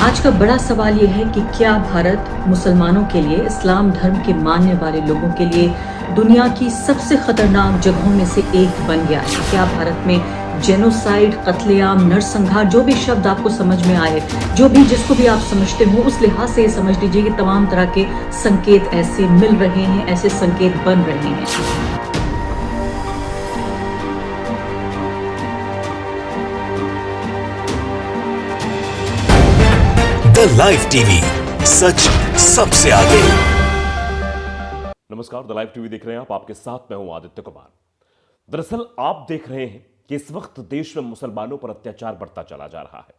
आज का बड़ा सवाल ये है कि क्या भारत मुसलमानों के लिए, इस्लाम धर्म के मानने वाले लोगों के लिए दुनिया की सबसे खतरनाक जगहों में से एक बन गया है? क्या भारत में जेनोसाइड, कत्लेआम, नरसंहार, जो भी शब्द आपको समझ में आए, जो भी जिसको भी आप समझते हो, उस लिहाज से समझ लीजिए कि तमाम तरह के संकेत ऐसे मिल रहे हैं, ऐसे संकेत बन रहे हैं। द लाइव टीवी, सच सबसे आगे। नमस्कार, द लाइव टीवी देख रहे हैं आप, आपके साथ मैं हूं आदित्य कुमार। दरअसल आप देख रहे हैं कि इस वक्त देश में मुसलमानों पर अत्याचार बढ़ता चला जा रहा है।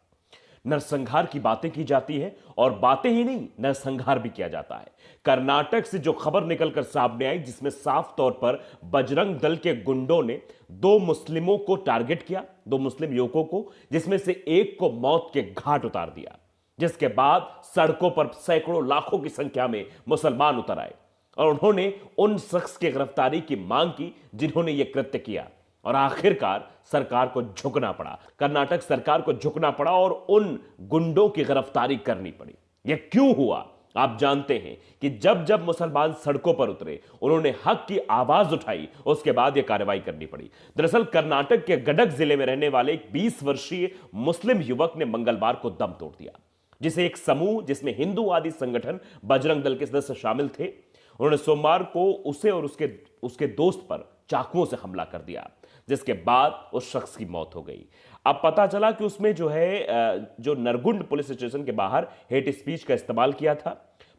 नरसंहार की बातें की जाती है और बातें ही नहीं, नरसंहार भी किया जाता है। कर्नाटक से जो खबर निकलकर सामने आई, जिसमें साफ तौर पर बजरंग दल के गुंडों ने दो मुस्लिमों को टारगेट किया, दो मुस्लिम युवकों को, जिसमें से एक को मौत के घाट उतार दिया, जिसके बाद सड़कों पर सैकड़ों लाखों की संख्या में मुसलमान उतर आए और उन्होंने उन शख्स की गिरफ्तारी की मांग की जिन्होंने यह कृत्य किया। और आखिरकार सरकार को झुकना पड़ा, कर्नाटक सरकार को झुकना पड़ा और उन गुंडों की गिरफ्तारी करनी पड़ी। यह क्यों हुआ? आप जानते हैं कि जब जब मुसलमान सड़कों पर उतरे, उन्होंने हक की आवाज उठाई, उसके बाद यह कार्रवाई करनी पड़ी। दरअसल कर्नाटक के गडक जिले में रहने वाले एक 20 वर्षीय मुस्लिम युवक ने मंगलवार को दम तोड़ दिया, जिसे एक समूह जिसमें हिंदूवादी संगठन बजरंग दल के सदस्य शामिल थे, उन्होंने सोमवार को उसे और उसके दोस्त पर चाकुओं से हमला कर दिया, जिसके बाद उस शख्स की मौत हो गई। अब पता चला कि उसमें जो नरगुंड पुलिस स्टेशन के बाहर हेट स्पीच का इस्तेमाल किया था।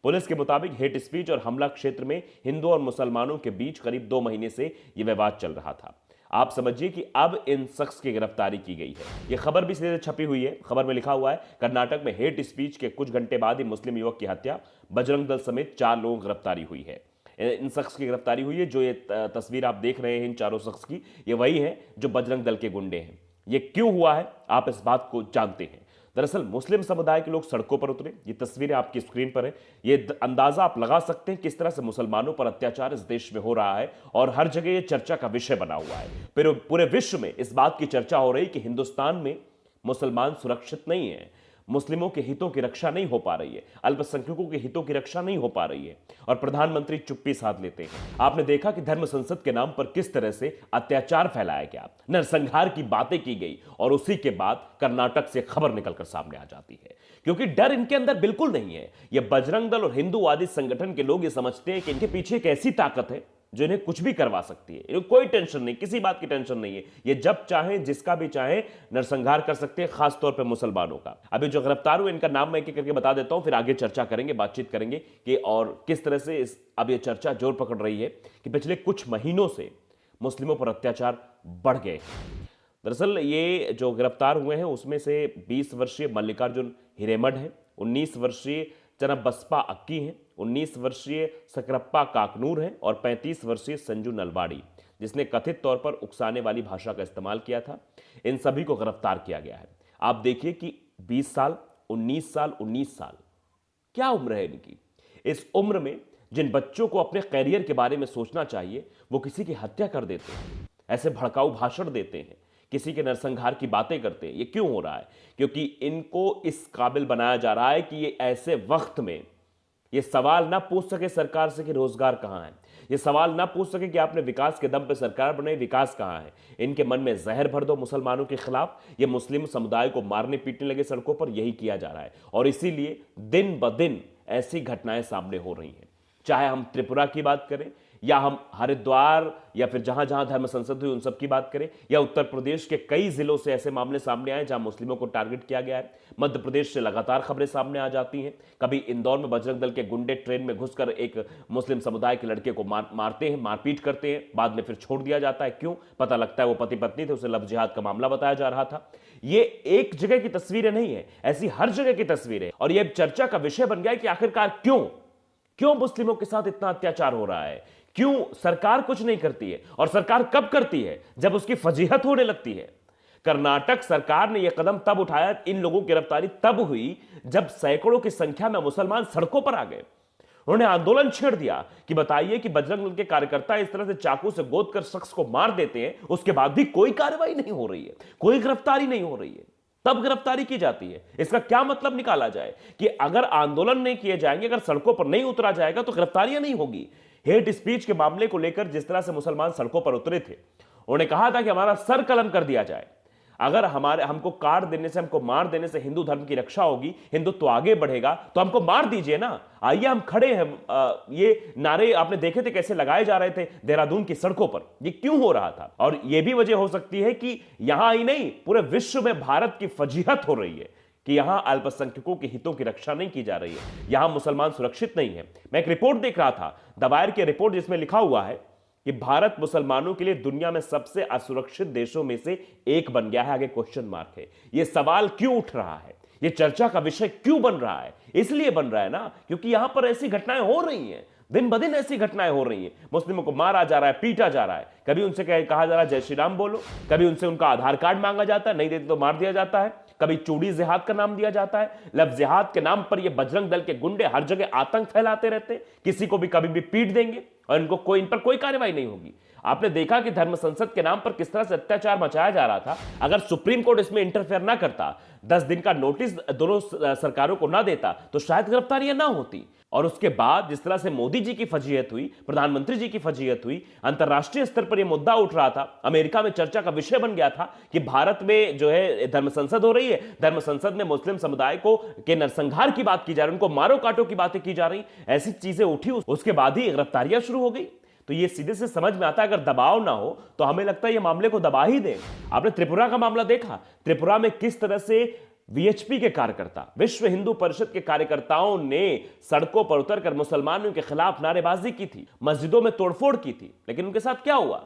पुलिस के मुताबिक हेट स्पीच और हमला क्षेत्र में हिंदू और मुसलमानों के बीच करीब 2 महीने से यह विवाद चल रहा था। आप समझिए कि अब इन शख्स की गिरफ्तारी की गई है। यह खबर भी सीधे छपी हुई है। खबर में लिखा हुआ है, कर्नाटक में हेट स्पीच के कुछ घंटे बाद ही मुस्लिम युवक की हत्या, बजरंग दल समेत 4 लोगों की गिरफ्तारी हुई है। इन शख्स की गिरफ्तारी हुई है। जो ये तस्वीर आप देख रहे हैं इन चारों शख्स की, ये वही है जो बजरंग दल के गुंडे हैं। ये क्यों हुआ है, आप इस बात को जानते हैं। दरअसल मुस्लिम समुदाय के लोग सड़कों पर उतरे। ये तस्वीरें आपकी स्क्रीन पर है। ये अंदाजा आप लगा सकते हैं किस तरह से मुसलमानों पर अत्याचार इस देश में हो रहा है और हर जगह ये चर्चा का विषय बना हुआ है। फिर पूरे विश्व में इस बात की चर्चा हो रही कि हिंदुस्तान में मुसलमान सुरक्षित नहीं है, मुस्लिमों के हितों की रक्षा नहीं हो पा रही है, अल्पसंख्यकों के हितों की रक्षा नहीं हो पा रही है, और प्रधानमंत्री चुप्पी साध लेते हैं। आपने देखा कि धर्म संसद के नाम पर किस तरह से अत्याचार फैलाया गया, नरसंहार की बातें की गई, और उसी के बाद कर्नाटक से खबर निकलकर सामने आ जाती है। क्योंकि डर इनके अंदर बिल्कुल नहीं है। यह बजरंग दल और हिंदूवादी संगठन के लोग ये समझते हैं कि इनके पीछे एक ऐसी ताकत है जो इन्हें कुछ भी करवा सकती है। इन्हें कोई टेंशन नहीं, किसी बात की टेंशन नहीं है। ये जब चाहें, जिसका भी चाहें, नरसंहार कर सकते हैं, खासतौर पर मुसलमानों का। अभी जो गिरफ्तार हुए, इनका नाम मैं एक एक करके बता देता हूं, फिर आगे चर्चा करेंगे, बातचीत करेंगे कि और किस तरह से अब ये चर्चा जोर पकड़ रही है कि पिछले कुछ महीनों से मुस्लिमों पर अत्याचार बढ़ गए। दरअसल ये जो गिरफ्तार हुए हैं उसमें से 20 वर्षीय मल्लिकार्जुन हिरेमठ है, 19 वर्षीय चन्नबसप्पा अक्की हैं, 19 वर्षीय सकरप्पा काकनूर हैं और 35 वर्षीय संजू नलवाड़ी, जिसने कथित तौर पर उकसाने वाली भाषा का इस्तेमाल किया था। इन सभी को गिरफ्तार किया गया है। आप देखिए कि 20 साल, 19 साल, 19 साल, क्या उम्र है इनकी। इस उम्र में जिन बच्चों को अपने कैरियर के बारे में सोचना चाहिए, वो किसी की हत्या कर देते हैं, ऐसे भड़काऊ भाषण देते हैं, किसी के नरसंहार की बातें करते हैं। ये क्यों हो रहा है? क्योंकि इनको इस काबिल बनाया जा रहा है कि ये ऐसे वक्त में ये सवाल ना पूछ सके सरकार से कि रोजगार कहां है, ये सवाल ना पूछ सके कि आपने विकास के दम पे सरकार बनाई, विकास कहां है। इनके मन में जहर भर दो मुसलमानों के खिलाफ। ये मुस्लिम समुदाय को मारने पीटने लगे सड़कों पर, यही किया जा रहा है। और इसीलिए दिन ब दिन ऐसी घटनाएं सामने हो रही हैं। चाहे हम त्रिपुरा की बात करें, या हम हरिद्वार, या फिर जहां जहां धर्म संसद हुई उन सब की बात करें, या उत्तर प्रदेश के कई जिलों से ऐसे मामले सामने आए जहां मुस्लिमों को टारगेट किया गया है। मध्य प्रदेश से लगातार खबरें सामने आ जाती हैं। कभी इंदौर में बजरंग दल के गुंडे ट्रेन में घुसकर एक मुस्लिम समुदाय के लड़के को मारते हैं, मारपीट करते हैं, बाद में फिर छोड़ दिया जाता है। क्यों? पता लगता है वो पति पत्नी थे, उसे लव जिहाद का मामला बताया जा रहा था। ये एक जगह की तस्वीरें नहीं है, ऐसी हर जगह की तस्वीरें। और यह चर्चा का विषय बन गया है कि आखिरकार क्यों मुस्लिमों के साथ इतना अत्याचार हो रहा है, क्यों सरकार कुछ नहीं करती है, और सरकार कब करती है? जब उसकी फजीहत होने लगती है। कर्नाटक सरकार ने यह कदम तब उठाया, इन लोगों की गिरफ्तारी तब हुई जब सैकड़ों की संख्या में मुसलमान सड़कों पर आ गए। उन्होंने आंदोलन छेड़ दिया कि बताइए कि बजरंग दल के कार्यकर्ता इस तरह से चाकू से गोद कर शख्स को मार देते हैं, उसके बाद भी कोई कार्रवाई नहीं हो रही है, कोई गिरफ्तारी नहीं हो रही है। तब गिरफ्तारी की जाती है। इसका क्या मतलब निकाला जाए कि अगर आंदोलन नहीं किए जाएंगे, अगर सड़कों पर नहीं उतरा जाएगा तो गिरफ्तारियां नहीं होगी। हेट स्पीच के मामले को लेकर जिस तरह से मुसलमान सड़कों पर उतरे थे, उन्होंने कहा था कि हमारा सर कलम कर दिया जाए, अगर हमको काट देने से, हमको मार देने से हिंदू धर्म की रक्षा होगी, हिंदुत्व आगे बढ़ेगा, तो हमको मार दीजिए ना, आइए हम खड़े हैं। ये नारे आपने देखे थे कैसे लगाए जा रहे थे देहरादून की सड़कों पर, ये क्यों हो रहा था? और यह भी वजह हो सकती है कि यहां ही नहीं, पूरे विश्व में भारत की फजीहत हो रही है कि यहां अल्पसंख्यकों के हितों की रक्षा नहीं की जा रही है, यहां मुसलमान सुरक्षित नहीं है। मैं एक रिपोर्ट देख रहा था, द वायर की रिपोर्ट, जिसमें लिखा हुआ है कि भारत मुसलमानों के लिए दुनिया में सबसे असुरक्षित देशों में से एक बन गया है। आगे क्वेश्चन मार्क है। यह सवाल क्यों उठ रहा है, यह चर्चा का विषय क्यों बन रहा है? इसलिए बन रहा है ना, क्योंकि यहां पर ऐसी घटनाएं हो रही हैं, दिन ब दिन ऐसी घटनाएं हो रही हैं। मुस्लिमों को मारा जा रहा है, पीटा जा रहा है, कभी उनसे कहा जा रहा है जय श्री राम बोलो, कभी उनसे उनका आधार कार्ड मांगा जाता है, नहीं देते तो मार दिया जाता है, कभी चूड़ी जिहाद का नाम दिया जाता है। लफ्ज जिहाद के नाम पर ये बजरंग दल के गुंडे हर जगह आतंक फैलाते रहते हैं, किसी को भी कभी भी पीट देंगे और इन पर कोई कार्रवाई नहीं होगी। आपने देखा कि धर्म संसद के नाम पर किस तरह से अत्याचार मचाया जा रहा था। अगर सुप्रीम कोर्ट इसमें इंटरफेयर ना करता, 10 दिन का नोटिस दोनों सरकारों को ना देता, तो शायद गिरफ्तारियां ना होती। और उसके बाद जिस तरह से मोदी जी की फजीहत हुई, प्रधानमंत्री जी की फजीहत हुई, अंतरराष्ट्रीय स्तर पर यह मुद्दा उठ रहा था, अमेरिका में चर्चा का विषय बन गया था कि भारत में जो है धर्म संसद हो रही है, धर्म संसद में मुस्लिम समुदाय को के नरसंहार की बात की जा रही, उनको मारो काटो की बातें की जा रही, ऐसी चीजें उठी, उसके बाद ही गिरफ्तारियां शुरू हो गई। तो ये सीधे से समझ में आता है, अगर दबाव ना हो तो हमें लगता है ये मामले को दबा ही दे। आपने त्रिपुरा का मामला देखा, त्रिपुरा में किस तरह से वीएचपी के कार्यकर्ता, विश्व हिंदू परिषद के कार्यकर्ताओं ने सड़कों पर उतरकर मुसलमानों के खिलाफ नारेबाजी की थी, मस्जिदों में तोड़फोड़ की थी, लेकिन उनके साथ क्या हुआ?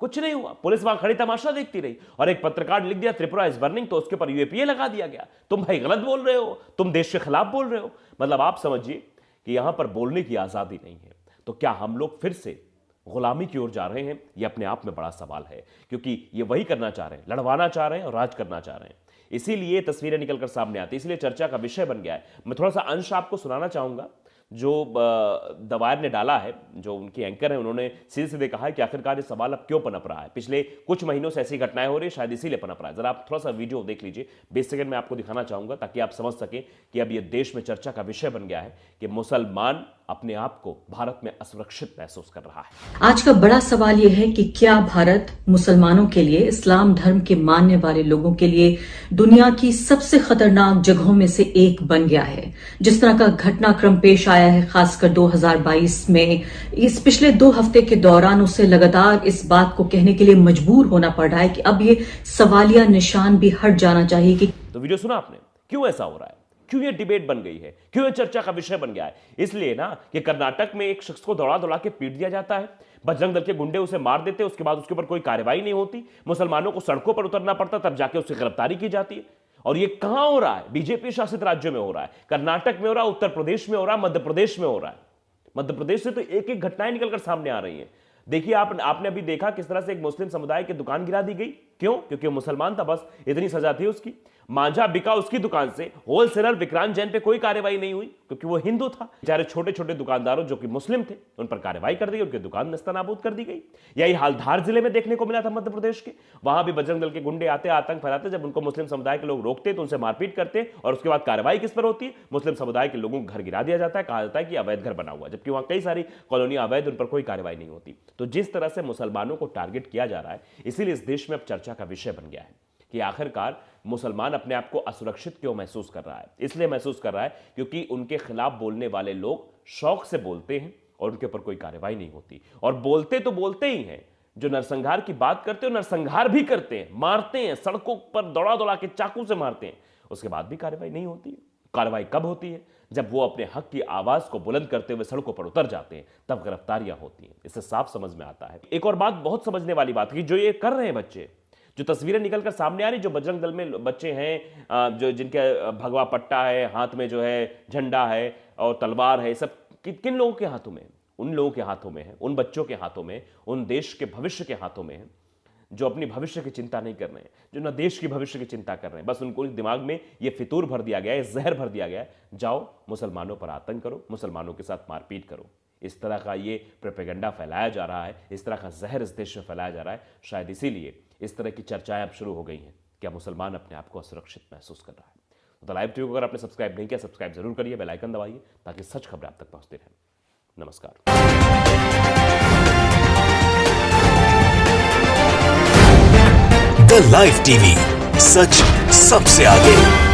कुछ नहीं हुआ। पुलिस वहां खड़ी तमाशा देखती रही और एक पत्रकार लिख दिया त्रिपुरा इज बर्निंग, तो उसके ऊपर यूएपीए लगा दिया गया। तुम भाई गलत बोल रहे हो, तुम देश के खिलाफ बोल रहे हो। मतलब आप समझिए कि यहां पर बोलने की आजादी नहीं है। तो क्या हम लोग फिर से गुलामी की ओर जा रहे हैं? यह अपने आप में बड़ा सवाल है, क्योंकि ये वही करना चाह रहे हैं, लड़वाना चाह रहे हैं और राज करना चाह रहे हैं। इसीलिए तस्वीरें निकलकर सामने आती, इसलिए चर्चा का विषय बन गया है। मैं थोड़ा सा अंश आपको सुनाना चाहूंगा जो द वायर ने डाला है, जो उनकी एंकर है, उन्होंने सीधे सीधे कहा है कि आखिरकार ये सवाल अब क्यों पनप रहा है। पिछले कुछ महीनों से ऐसी घटनाएं हो रही है, शायद इसीलिए पनप रहा है। जरा आप थोड़ा सा वीडियो देख लीजिए, 20 सेकंड में आपको दिखाना चाहूंगा ताकि आप समझ सकें कि अब ये देश में चर्चा का विषय बन गया है कि मुसलमान अपने आप को भारत में असुरक्षित महसूस कर रहा है। आज का बड़ा सवाल यह है कि क्या भारत मुसलमानों के लिए, इस्लाम धर्म के मानने वाले लोगों के लिए दुनिया की सबसे खतरनाक जगहों में से एक बन गया है। जिस तरह का घटनाक्रम पेश आया है, खासकर 2022 में, इस पिछले 2 हफ्ते के दौरान उसे लगातार इस बात को कहने के लिए मजबूर होना पड़ रहा है कि अब ये सवालिया निशान भी हट जाना चाहिए कि तो वीडियो सुना आपने, क्यों ऐसा हो रहा है, क्यों ये डिबेट बन गई है, क्यों ये चर्चा का विषय बन गया है? इसलिए ना कि कर्नाटक में एक शख्स को दौड़ा दौड़ा के पीट दिया जाता है, बजरंग दल के गुंडे उसे मार देते, उसके बाद उसके ऊपर कोई कार्रवाई नहीं होती, मुसलमानों को सड़कों पर उतरना पड़ता, तब जाके उसकी गिरफ्तारी की जाती है। और ये कहां हो रहा है? बीजेपी शासित राज्यों में हो रहा है, कर्नाटक में हो रहा है, उत्तर प्रदेश में हो रहा है, मध्य प्रदेश में हो रहा है। मध्य प्रदेश से तो एक एक घटनाएं निकलकर सामने आ रही हैं। देखिए, आपने अभी देखा किस तरह से एक मुस्लिम समुदाय की दुकान गिरा दी गई। क्यों? क्योंकि वो मुसलमान था, बस इतनी सजा थी उसकी। मांझा बिका उसकी दुकान से, होलसेलर विक्रांत जैन पे कोई कार्रवाई नहीं हुई क्योंकि वो हिंदू था। बेचारे छोटे छोटे दुकानदारों जो कि मुस्लिम थे, उन पर कार्रवाई कर दी गई, उनकी दुकान नस्तनाबूद कर दी गई। यही हाल धार जिले में देखने को मिला था मध्य प्रदेश के। वहां भी बजरंग दल के गुंडे आते, आतंक फैलाते, जब उनको मुस्लिम समुदाय के लोग रोकते तो उनसे मारपीट करते और उसके बाद कार्रवाई किस पर होती है? मुस्लिम समुदाय के लोगों को घर गिरा दिया जाता है, कहा जाता है कि अवैध घर बना हुआ, जबकि वहां कई सारी कॉलोनियां अवैध, उन पर कोई कार्रवाई नहीं होती। तो जिस तरह से मुसलमानों को टारगेट किया जा रहा है, इसीलिए इस देश में अब चर्चा का विषय बन गया है कि आखिरकार मुसलमान अपने आप को असुरक्षित क्यों महसूस कर रहा है। इसलिए महसूस कर रहा है क्योंकि उनके खिलाफ बोलने वाले लोग शौक से बोलते हैं और उनके ऊपर कोई कार्रवाई नहीं होती। और बोलते तो बोलते ही हैं, जो नरसंहार की बात करते हैं नरसंहार भी करते हैं, मारते हैं, सड़कों पर दौड़ा दौड़ा के चाकू से मारते हैं, उसके बाद भी कार्रवाई नहीं होती। कार्रवाई कब होती है? जब वो अपने हक की आवाज को बुलंद करते हुए सड़कों पर उतर जाते हैं, तब गिरफ्तारियां होती हैं। इससे साफ समझ में आता है। एक और बात बहुत समझने वाली बात है, जो ये कर रहे हैं बच्चे, जो तस्वीरें निकलकर सामने आ रही, जो बजरंग दल में बच्चे हैं, जो जिनके भगवा पट्टा है, हाथ में जो है झंडा है और तलवार है, सब किन लोगों के हाथों में? उन लोगों के हाथों में है, उन बच्चों के हाथों में, उन देश के भविष्य के हाथों में है जो अपनी भविष्य की चिंता नहीं कर रहे हैं, जो न देश की भविष्य की चिंता कर रहे हैं। बस उनको दिमाग में ये फितूर भर दिया गया है, जहर भर दिया गया है, जाओ मुसलमानों पर आतंक करो, मुसलमानों के साथ मारपीट करो। इस तरह का ये प्रोपेगेंडा फैलाया जा रहा है, इस तरह का जहर इस देश में फैलाया जा रहा है। शायद इसीलिए इस तरह की चर्चाएं अब शुरू हो गई हैं। क्या मुसलमान अपने आप को असुरक्षित महसूस कर रहा है? तो लाइव टीवी को अगर आपने सब्सक्राइब नहीं किया, सब्सक्राइब जरूर करिए, बेल आइकन दबाइए ताकि सच खबरें आप तक पहुंचती रहें। नमस्कार। द लाइव टीवी, सच सबसे आगे।